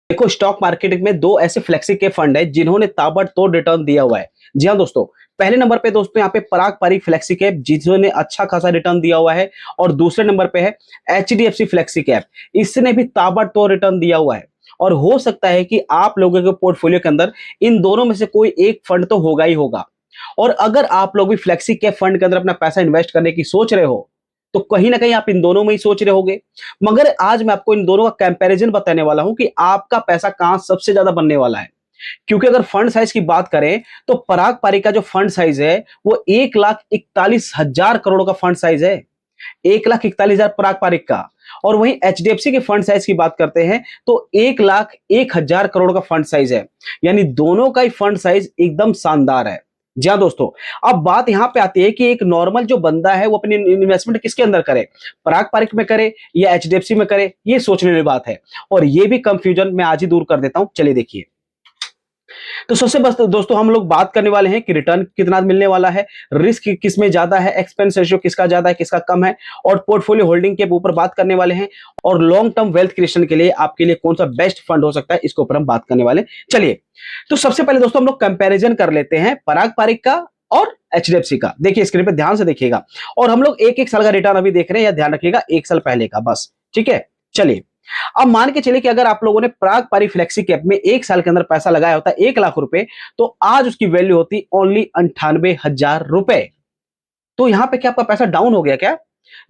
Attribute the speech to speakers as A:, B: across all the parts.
A: देखो, stock market में दो ऐसे फ्लेक्सी के फंड है जिन्होंने ताबड़तोड़ रिटर्न दिया हुआ है। जी हाँ दोस्तों, पहले नंबर पे दोस्तों यहाँ पे पराग पारिक फ्लेक्सी कैप जिन्होंने अच्छा खासा रिटर्न दिया हुआ है, और दूसरे नंबर पे है एचडीएफसी फ्लेक्सी कैप, इसने भी ताबड़तोड़ रिटर्न दिया हुआ है। और हो सकता है कि आप लोगों के पोर्टफोलियो के अंदर इन दोनों में से कोई एक फंड तो होगा ही होगा। और अगर आप लोग भी फ्लेक्सी कैप फंड के अंदर अपना पैसा इन्वेस्ट करने की सोच रहे हो, तो कहीं ना कहीं आप इन दोनों में ही सोच रहे होगे। मगर आज मैं आपको इन दोनों का कंपैरिजन बताने वाला हूं कि आपका पैसा कहां सबसे ज्यादा बनने वाला है। क्योंकि अगर फंड साइज की बात करें तो पराग पारिक का जो फंड साइज है वो 1,41,000 करोड़ का फंड साइज है। 1,41,000 पराग पारिक का। और वहीं एचडीएफसी के फंड साइज की बात करते हैं तो 1,01,000 करोड़ का फंड साइज है। यानी दोनों का ही फंड साइज एकदम शानदार है। जी हाँ दोस्तों, अब बात यहां पे आती है कि एक नॉर्मल जो बंदा है वो अपनी इन्वेस्टमेंट किसके अंदर करे, पराग पारिक में करे या एचडीएफसी में करे, ये सोचने वाली बात है। और ये भी कंफ्यूजन मैं आज ही दूर कर देता हूं। चलिए देखिए, तो सबसे बस दोस्तों हम लोग बात करने वाले हैं कि रिटर्न कितना मिलने वाला है, रिस्क किसमें ज्यादा है, एक्सपेंस रेशियो किसका ज्यादा है किसका कम है, और पोर्टफोलियो होल्डिंग के ऊपर बात करने वाले हैं। और लॉन्ग टर्म वेल्थ क्रिएशन के लिए आपके लिए कौन सा बेस्ट फंड हो सकता है, इसके ऊपर हम बात करने वाले हैं। चलिए, तो सबसे पहले दोस्तों हम लोग कंपैरिजन कर लेते हैं पराग पारिक का और एचडीएफसी का। देखिए स्क्रीन पे ध्यान से देखिएगा, और हम लोग एक एक साल का रिटर्न अभी देख रहे हैं, या ध्यान रखिएगा एक साल पहले का बस। ठीक है, चलिए अब मान के चलिए कि अगर आप लोगों ने पराग पारिक फ्लेक्सी कैप में एक साल के अंदर पैसा लगाया होता है 1,00,000 रुपए, तो आज उसकी वैल्यू होती ओनली 98,000 रुपए। तो यहां पे क्या आपका पैसा डाउन हो गया क्या?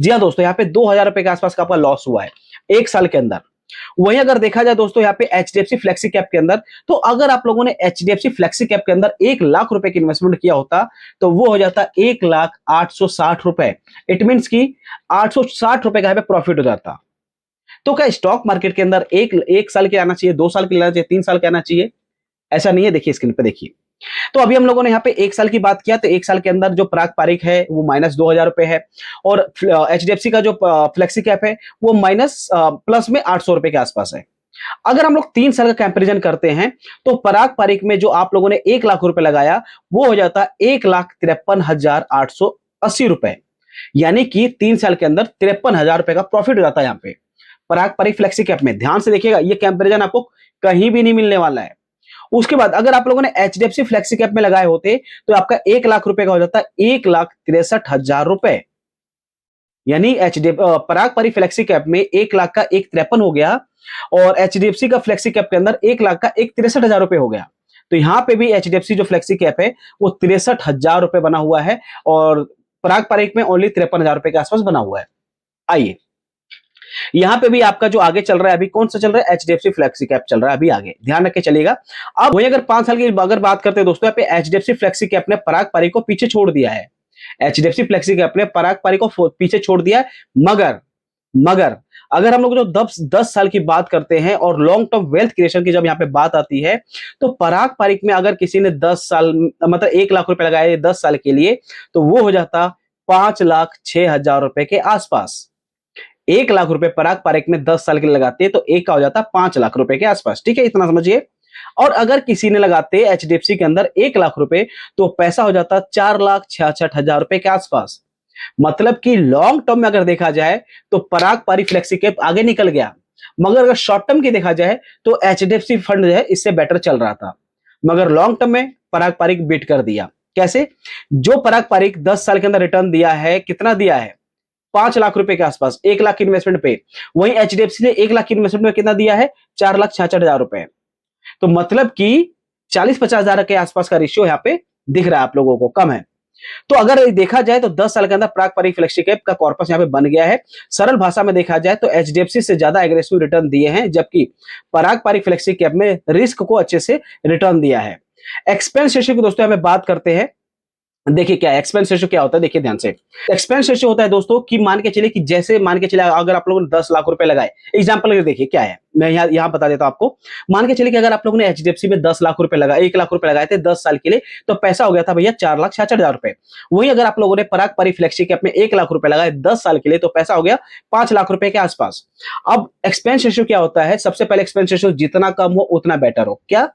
A: जी हाँ दोस्तों, यहाँ पे 2,000 रुपए के आसपास का आपका लॉस हुआ है एक साल के अंदर। वहीं अगर देखा जाए दोस्तों यहाँ पे एचडीएफसी फ्लेक्सी कैप के अंदर, तो अगर आप लोगों ने एचडीएफसी फ्लेक्सी कैप के अंदर 1,00,000 रुपए की इन्वेस्टमेंट किया होता, तो वो हो जाता 1,08,60 रुपए। इट मीन की 860 रुपए का यहाँ पे प्रॉफिट हो जाता। तो क्या स्टॉक मार्केट के अंदर एक एक साल के आना चाहिए, 2 साल के आना चाहिए, 3 साल के आना चाहिए? ऐसा नहीं है। देखिए स्क्रीन पे देखिए, तो अभी हम लोगों ने यहाँ पे एक साल की बात किया, तो एक साल के अंदर जो पराग पारिक है वो -2,000 रुपए है, और एचडीएफसी का जो फ्लेक्सी कैप है वो माइनस प्लस में 800 रुपए के आसपास है। अगर हम लोग 3 साल का कंपेरिजन करते हैं, तो पराग पारिक में जो आप लोगों ने 1,00,000 रुपए लगाया, वो हो जाता 1,53,880 रुपए। यानी कि 3 साल के अंदर 53,000 रुपए का प्रॉफिट हो जाता है यहाँ पे पराग पारिक फ्लेक्सी कैप में। ध्यान से देखिएगा, ये कंपैरिजन आपको कहीं भी नहीं मिलने वाला है। उसके बाद अगर आप लोगों ने एचडीएफसी फ्लेक्सी कैप में लगाए होते, तो आपका 1,00,000 रुपए का हो जाता 1,63,000 रुपए। यानी एचडीएफ पराग पारिक फ्लेक्सी कैप में 1,00,000 का 1,53 हो गया, और एचडीएफसी का फ्लेक्सी कैप के अंदर 1,00,000 का 1,63,000 रुपए हो गया। तो यहां पे भी एचडीएफसी जो फ्लेक्सी कैप है वो 63,000 रुपए बना हुआ है, और पराग पारिक में ओनली 53,000 रुपए के आसपास बना हुआ है। आइए, यहां पे भी आपका जो आगे चल रहा है, अभी कौन सा चल रहा है, एचडीएफसी फ्लेक्सी कैप चल रहा है अभी आगे, ध्यान रख के चलिएगा। अब वही अगर 5 साल की अगर बात करते हैं दोस्तों, यहाँ पे एचडीएफसी फ्लेक्सी कैप ने पराग पारिक को पीछे छोड़ दिया है। एचडीएफसी फ्लेक्सी कैप ने पराग पारिक को पीछे छोड़ दिया है। मगर मगर अगर हम लोग जो 10 साल की बात करते हैं और लॉन्ग टर्म वेल्थ क्रिएशन की जब यहाँ पे बात आती है, तो पराग पारिक में अगर किसी ने 10 साल मतलब 1,00,000 रुपए लगाए 10 साल के लिए, तो वो हो जाता 5,06,000 रुपए के आसपास। 1,00,000 रुपए पराग पारिक में 10 साल के लिए लगाते तो एक का हो जाता 5,00,000 रुपए के आसपास। ठीक है, इतना समझिए। और अगर किसी ने लगाते एचडीएफसी के अंदर 1,00,000 रुपए, तो पैसा हो जाता 4,66,000 रुपए के आसपास। मतलब कि लॉन्ग टर्म में अगर देखा जाए तो पराग पारिक फ्लेक्सी कैप आगे निकल गया। मगर अगर शॉर्ट टर्म की देखा जाए तो एचडीएफसी फंड जो है इससे बेटर चल रहा था। मगर लॉन्ग टर्म में पराग पारिक बीट कर दिया। कैसे? जो पराग पारिक 10 साल के अंदर रिटर्न दिया है, कितना दिया है, 5,00,000 रुपए के आसपास, 1,00,000 की इन्वेस्टमेंट पे। वहीं एचडीएफसी ने 1,00,000 की इन्वेस्टमेंट में कितना दिया है, 4,66,000 रुपए। तो मतलब कि 40-50 हजार के आसपास का रेशियो यहाँ पे दिख रहा है आप लोगों को, कम है। तो अगर देखा जाए तो 10 साल के अंदर पराग पारिक फ्लेक्सी कैप का कॉर्पस यहाँ पे बन गया है। सरल भाषा में देखा जाए तो एचडीएफसी से ज्यादा एग्रेसिव रिटर्न दिए हैं, जबकि पराग पारिक फ्लेक्सी कैप में रिस्क को अच्छे से रिटर्न दिया है। एक्सपेंस रेशियो की दोस्तों हमें बात करते हैं। देखिए क्या एक्सपेंस रेशियो क्या होता है, देखिए ध्यान से। एक्सपेंस रेशियो होता है दोस्तों कि मान के चलिए कि जैसे मान के चलिए अगर आप लोगों ने 10,00,000 रुपए लगाए, एग्जांपल देखिए क्या है, मैं यहाँ बता देता हूं आपको। मान के चलिए कि अगर आप लोगों ने एचडीएफसी में 10,00,000 रुपए लगाए, 1,00,000 रुपए लगाए थे 10 साल के लिए, तो पैसा हो गया था भैया 4,66,000 रुपए। वहीं अगर आप लोगों ने पराग पारिक फ्लेक्सी कैप में 1,00,000 रुपए लगाए 10 साल के लिए, तो पैसा हो गया 5,00,000 रुपए के आसपास। अब एक्सपेंस रेशियो क्या होता है, सबसे पहले एक्सपेंस रेशियो जितना कम हो उतना बेटर हो। क्या?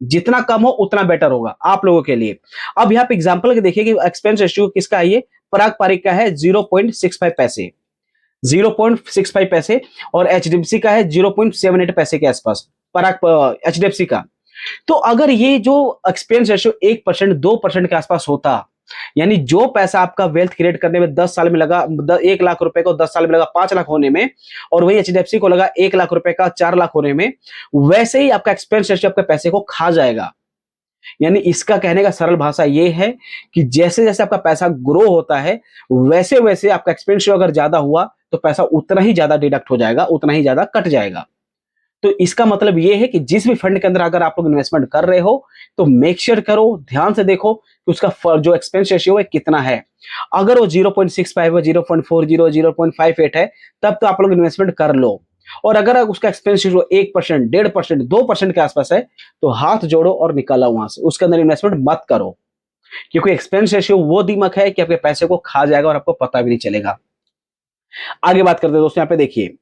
A: जितना कम हो उतना बेटर होगा आप लोगों के लिए। अब यहाँ पे एग्जांपल के देखिए कि एक्सपेंस रेशियो किसका है, ये पराग पारिक का है 0.65 पैसे, 0.65 पैसे, और एचडीएफसी का है 0.78 पैसे के आसपास। पराग एचडीएफसी का। तो अगर ये जो एक्सपेंस रेशियो 1% 2% के आसपास होता, यानी जो पैसा आपका वेल्थ क्रिएट करने में 10 साल में लगा, 1 लाख रुपए को 10 साल में लगा 5 लाख होने में, और वही एचडीएफसी को लगा 1 लाख रुपए का 4 लाख होने में, वैसे ही आपका एक्सपेंस रेशियो आपके पैसे को खा जाएगा। यानी इसका कहने का सरल भाषा ये है कि जैसे जैसे आपका पैसा ग्रो होता है, वैसे वैसे आपका एक्सपेंस रेशियो अगर ज्यादा हुआ तो पैसा उतना ही ज्यादा डिडक्ट हो जाएगा, उतना ही ज्यादा कट जाएगा। तो इसका मतलब ये है कि जिस भी फंड के अंदर अगर आप लोग इन्वेस्टमेंट कर रहे हो, तो मेक श्योर करो, ध्यान से देखो कि उसका जो एक्सपेंस रेशियो है कितना है। अगर वो 0.65 है, 0.40, 0.58 है, तब तो आप लोग इन्वेस्टमेंट कर लो। और अगर उसका एक्सपेंस रेशियो 1%, 1.5%, 2% के आसपास है, तो हाथ जोड़ो और निकालो वहां से, उसके अंदर इन्वेस्टमेंट मत करो। क्योंकि एक्सपेंस रेशियो वो दीमक है कि आपके पैसे को खा जाएगा और आपको पता भी नहीं चलेगा। आगे बात करते हैं दोस्तों, यहाँ पे देखिए,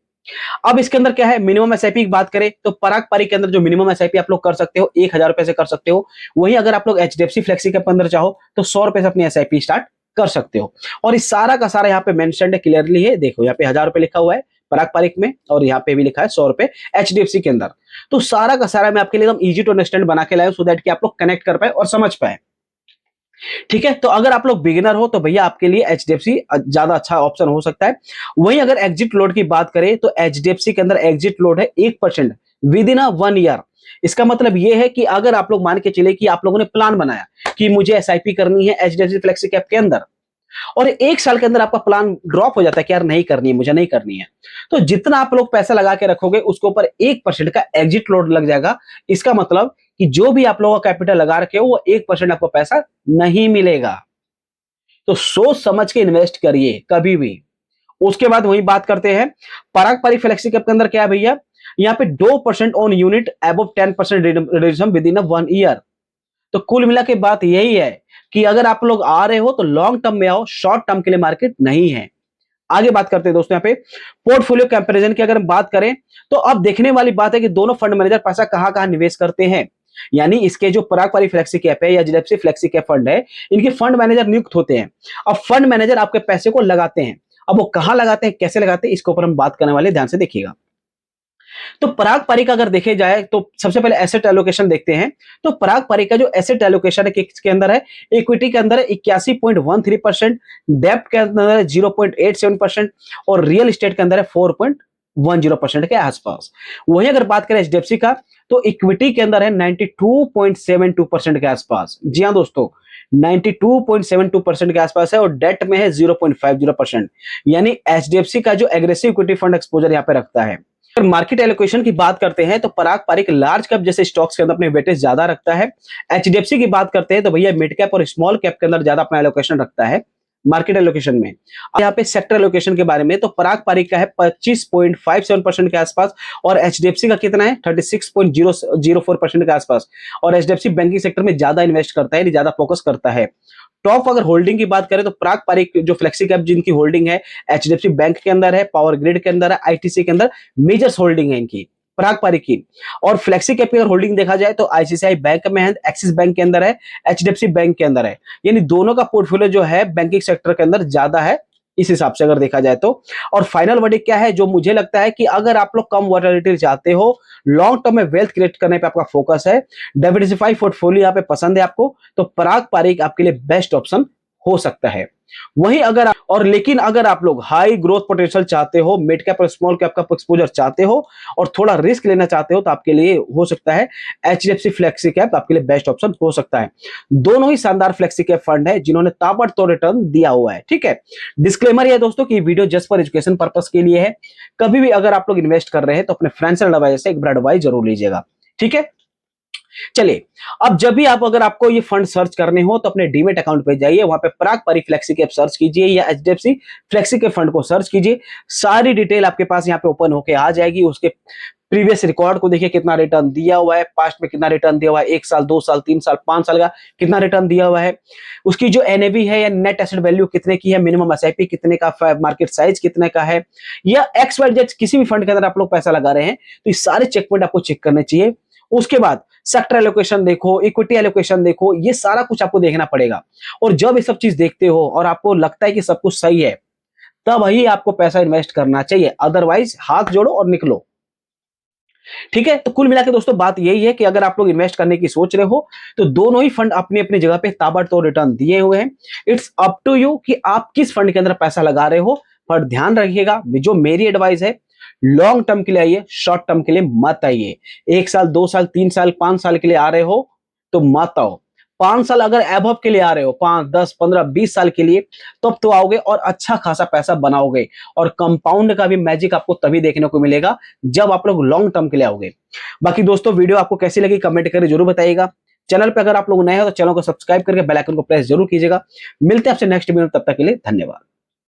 A: अब इसके अंदर क्या है, मिनिमम एसआईपी की बात करें तो पराग पारी के अंदर जो मिनिमम एसआईपी आप लोग कर सकते हो 1,000 रुपए से कर सकते हो। वहीं अगर आप लोग एचडीएफसी फ्लेक्सी के अंदर चाहो तो 100 रुपए से अपनी एसआईपी स्टार्ट कर सकते हो। और इस सारा का सारा यहाँ पे मेंशन्ड है, क्लियरली है, देखो यहाँ पे 1,000 रुपए लिखा हुआ है पराग पारिक में, और यहाँ पे भी लिखा है 100 रुपए एचडीएफसी के अंदर। तो सारा का सारा मैं आपके लिए एकदम इजी टू अंडरस्टैंड बना के लाया, सो दैट कि आप लोग कनेक्ट कर पाए और समझ पाए। ठीक है, तो अगर आप लोग बिगिनर हो तो भैया आपके लिए एचडीएफसी ज्यादा अच्छा ऑप्शन हो सकता है। वहीं अगर एग्जिट लोड की बात करें तो एचडीएफसी के अंदर एग्जिट लोड है 1% विद इन 1 ईयर। इसका मतलब यह है कि अगर आप लोग मान के चले कि आप लोगों ने प्लान बनाया कि मुझे एसआईपी करनी है एचडीएफसी फ्लेक्सी कैप के अंदर, और 1 साल के अंदर आपका प्लान ड्रॉप हो जाता है कि यार नहीं करनी है, मुझे नहीं करनी है, तो जितना आप लोग पैसा लगा के रखोगे उसके ऊपर 1% का एग्जिट लोड लग जाएगा। इसका मतलब कि जो भी आप लोगों का कैपिटल लगा रखे हो वो 1% आपको पैसा नहीं मिलेगा। तो सोच समझ के इन्वेस्ट करिए कभी भी। उसके बाद वही बात करते हैं पराग पारी फ्लेक्सी कैप के अंदर क्या है भैया, यहाँ पे 2% on unit above 10% redemption with in 1 year. तो कुल मिला के बात यही है कि अगर आप लोग आ रहे हो तो लॉन्ग टर्म में आओ, शॉर्ट टर्म के लिए मार्केट नहीं है। आगे बात करते हैं दोस्तों, यहाँ पे पोर्टफोलियो कंपैरिजन की अगर हम बात करें तो अब देखने वाली बात है कि दोनों फंड मैनेजर पैसा कहां कहां निवेश करते हैं। यानी इसके जो पराग पारी फ्लेक्सी कैप है या एचडीएफसी फ्लेक्सी कैप फंड है, इनके फंड मैनेजर नियुक्त होते हैं। अब फंड मैनेजर आपके पैसे को लगाते हैं, अब वो कहां लगाते हैं, कैसे लगाते हैं, इसके ऊपर हम बात करने वाले, ध्यान से देखिएगा। तो पराग पारी का अगर देखे जाए तो सबसे पहले एसेट एलोकेशन देखते हैं। तो पराग पारी का जो एसेट एलोकेशन है किसके अंदर है, इक्विटी के अंदर है 81.13%, डेब्ट के अंदर है 0.87%, और रियल एस्टेट के अंदर है 4.10% के आसपास। वहीं अगर बात करें एचडीएफसी का तो इक्विटी के अंदर है 92.72% के आसपास। जी हाँ दोस्तों, 92.72% के आसपास है, और डेट में है 0.50%। यानी एचडीएफसी का जो एग्रेसिव इक्विटी फंड एक्सपोजर यहाँ पे रखता है। अगर मार्केट एलोकेशन की बात करते हैं तो पराग पारिक लार्ज कैप जैसे स्टॉक्स के अंदर अपने वेटेज ज्यादा रखता है। एचडीएफसी की बात करते हैं तो भैया मिड कैप और स्मॉल कैप के अंदर ज्यादा अपना एलोकेशन रखता है मार्केट एलोकेशन में। अब यहाँ पे सेक्टर एलोकेशन के बारे में तो पराग पारिक का है 25.57% के आसपास, और एचडीएफसी का कितना है 36.004% के आसपास। और एचडीएफसी बैंकिंग सेक्टर में ज्यादा इन्वेस्ट करता है, ज्यादा फोकस करता है। टॉप अगर होल्डिंग की बात करें तो पराग पारिक जो फ्लेक्सी कैप जिनकी होल्डिंग है एचडीएफसी बैंक के अंदर है, पावर ग्रिड के अंदर है, आईटीसी के अंदर मेजर्स होल्डिंग है इनकी पराग पारिक की। और फ्लेक्सी कैप की अगर होल्डिंग देखा जाए तो आईसीआईसीआई बैंक में है, एक्सिस बैंक के अंदर है, एचडीएफसी बैंक के अंदर है। यानी दोनों का पोर्टफोलियो जो है बैंकिंग सेक्टर के अंदर ज्यादा है इस हिसाब से अगर देखा जाए तो। और फाइनल वर्डिक्ट क्या है, जो मुझे लगता है कि अगर आप लोग कम वॉलेटिलिटी चाहते हो, लॉन्ग टर्म में वेल्थ क्रिएट करने पे आपका फोकस है, डाइवर्सिफाई पोर्टफोलियो यहाँ पे पसंद है आपको, तो पराग पारिक आपके लिए बेस्ट ऑप्शन हो सकता है। वहीं लेकिन अगर आप लोग हाई ग्रोथ पोटेंशियल चाहते हो, मिड कैप और स्मॉल कैप का एक्सपोजर चाहते हो और थोड़ा रिस्क लेना चाहते हो, तो आपके लिए हो सकता है एचडीएफसी फ्लेक्सी कैप आपके लिए बेस्ट ऑप्शन हो सकता है। दोनों ही शानदार फ्लेक्सी कैप फंड है जिन्होंने ताबड़तोड़ रिटर्न दिया हुआ है। ठीक है, डिस्क्लेमर ये है दोस्तों कि video just for education purpose के लिए है। कभी भी अगर आप लोग इन्वेस्ट कर रहे हैं तो अपने फाइनेंशियल एडवाइजर से एक बार एडवाइस जरूर लीजिएगा। ठीक है, चलिए, अब जब भी अगर आपको ये फंड सर्च करने हो तो अपने डीमेट अकाउंट पे जाइए, वहां पे पराग पारी फ्लेक्सी कैप सर्च कीजिए या एचडीएफसी फ्लेक्सी कैप फंड को सर्च कीजिए। सारी डिटेल आपके पास यहाँ पे ओपन होके आ जाएगी। उसके प्रीवियस रिकॉर्ड को देखिए, कितना रिटर्न दिया हुआ है, पास्ट में कितना रिटर्न दिया हुआ है, 1 साल 2 साल 3 साल 5 साल का कितना रिटर्न दिया हुआ है, उसकी जो एनएवी है या नेट एसेट वैल्यू कितने की है, मिनिमम एसआईपी कितने का, मार्केट साइज कितने का है, या एक्स वाई जेड किसी भी फंड के अंदर आप लोग पैसा लगा रहे हैं तो ये सारे चेक पॉइंट आपको चेक करने चाहिए। उसके बाद सेक्टर एलोकेशन देखो, इक्विटी एलोकेशन देखो, ये सारा कुछ आपको देखना पड़ेगा। और जब ये सब चीज देखते हो और आपको लगता है कि सब कुछ सही है, तब ही आपको पैसा इन्वेस्ट करना चाहिए, अदरवाइज हाथ जोड़ो और निकलो। ठीक है, तो कुल मिला के दोस्तों बात यही है कि अगर आप लोग इन्वेस्ट करने की सोच रहे हो तो दोनों ही फंड अपनी अपनी जगह पे ताबड़तोड़ रिटर्न दिए हुए हैं। इट्स अप टू यू कि आप किस फंड के अंदर पैसा लगा रहे हो। पर ध्यान रखिएगा, जो मेरी एडवाइस है, लॉन्ग टर्म के लिए आइए, शॉर्ट टर्म के लिए मत आइए। 1 साल 2 साल 3 साल 5 साल के लिए आ रहे हो तो मत आओ। 5 साल अगर एबव के लिए आ रहे हो, 5 10 15 20 साल के लिए, तब तो आओगे और अच्छा खासा पैसा बनाओगे। और कंपाउंड का भी मैजिक आपको तभी देखने को मिलेगा जब आप लोग लॉन्ग टर्म के लिए आओगे। बाकी दोस्तों वीडियो आपको कैसी लगी कमेंट करके जरूर बताइएगा। चैनल पे अगर आप लोग नए हो तो चैनल को सब्सक्राइब करके बेल आइकन को प्रेस जरूर कीजिएगा। मिलते हैं आपसे नेक्स्ट वीडियो, तब तक के लिए धन्यवाद।